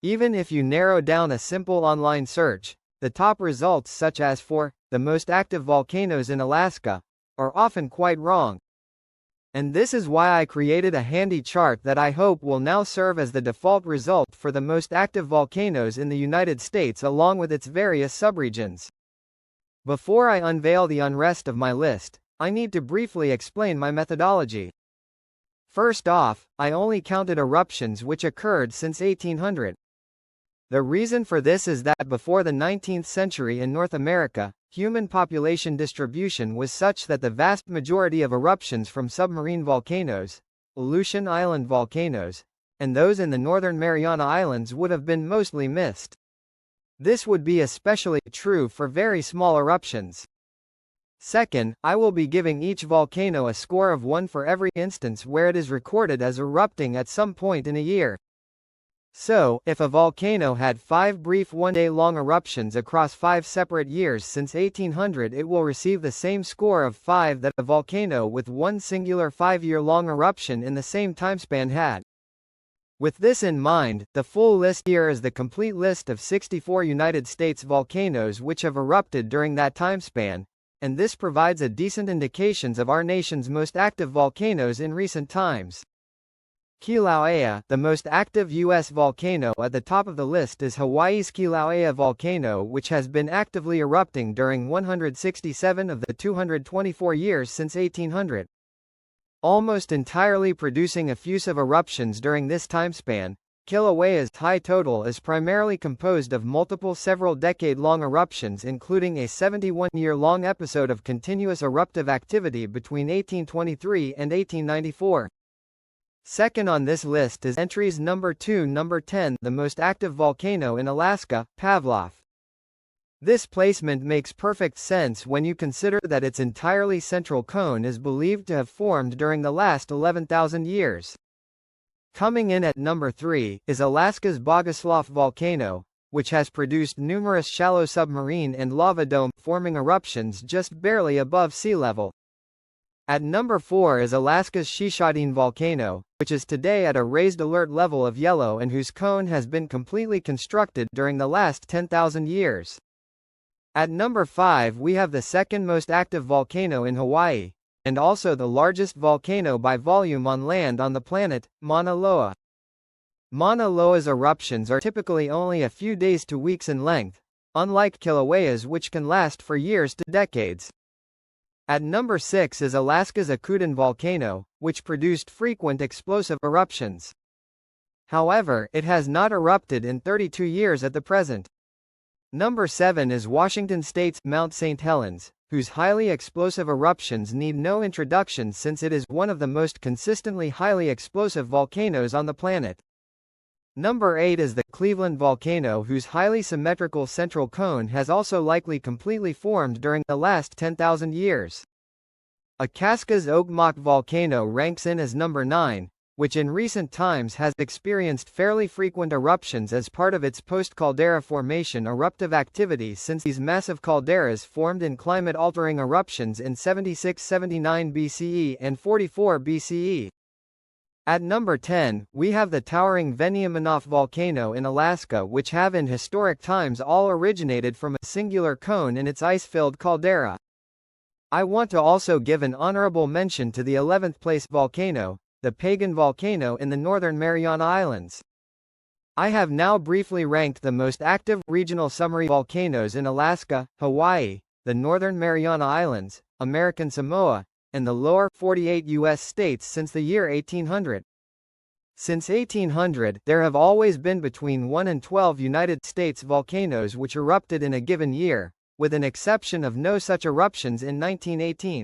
Even if you narrow down a simple online search, the top results such as for the most active volcanoes in Alaska are often quite wrong. And this is why I created a handy chart that I hope will now serve as the default result for the most active volcanoes in the United States along with its various subregions. Before I unveil the unrest of my list, I need to briefly explain my methodology. First off, I only counted eruptions which occurred since 1800. The reason for this is that before the 19th century in North America, human population distribution was such that the vast majority of eruptions from submarine volcanoes, Aleutian Island volcanoes, and those in the northern Mariana Islands would have been mostly missed. This would be especially true for very small eruptions. Second, I will be giving each volcano a score of 1 for every instance where it is recorded as erupting at some point in a year. So, if a volcano had 5 brief one-day-long eruptions across 5 separate years since 1800, it will receive the same score of 5 that a volcano with one singular 5-year-long eruption in the same timespan had. With this in mind, the full list here is the complete list of 64 United States volcanoes which have erupted during that timespan, and this provides a decent indications of our nation's most active volcanoes in recent times. Kīlauea, the most active U.S. volcano at the top of the list, is Hawaii's Kīlauea volcano, which has been actively erupting during 167 of the 224 years since 1800. Almost entirely producing effusive eruptions during this timespan, Kilauea's high total is primarily composed of multiple several-decade-long eruptions, including a 71-year-long episode of continuous eruptive activity between 1823 and 1894. Second on this list is entries number 2, number 10, the most active volcano in Alaska, Pavlov. This placement makes perfect sense when you consider that its entirely central cone is believed to have formed during the last 11,000 years. Coming in at number 3 is Alaska's Bogoslov volcano, which has produced numerous shallow submarine and lava dome-forming eruptions just barely above sea level. At number 4 is Alaska's Shishadin volcano, which is today at a raised alert level of yellow and whose cone has been completely constructed during the last 10,000 years. At number 5 we have the second most active volcano in Hawaii, and also the largest volcano by volume on land on the planet, Mauna Loa. Mauna Loa's eruptions are typically only a few days to weeks in length, unlike Kilauea's, which can last for years to decades. At number 6 is Alaska's Akutan volcano, which produced frequent explosive eruptions. However, it has not erupted in 32 years at the present. Number 7 is Washington State's Mount St. Helens, whose highly explosive eruptions need no introduction since it is one of the most consistently highly explosive volcanoes on the planet. Number 8 is the Cleveland volcano, whose highly symmetrical central cone has also likely completely formed during the last 10,000 years. Alaska's Okmok volcano ranks in as number 9, which in recent times has experienced fairly frequent eruptions as part of its post-caldera formation eruptive activity since these massive calderas formed in climate-altering eruptions in 76-79 BCE and 44 BCE. At number 10, we have the towering Veniaminoff volcano in Alaska, which have in historic times all originated from a singular cone in its ice-filled caldera. I want to also give an honorable mention to the 11th place volcano, the Pagan volcano in the northern Mariana Islands. I have now briefly ranked the most active regional summary volcanoes in Alaska, Hawaii, the northern Mariana Islands, American Samoa, and the lower 48 U.S. states since the year 1800. Since 1800, there have always been between 1 and 12 United States volcanoes which erupted in a given year, with an exception of no such eruptions in 1918.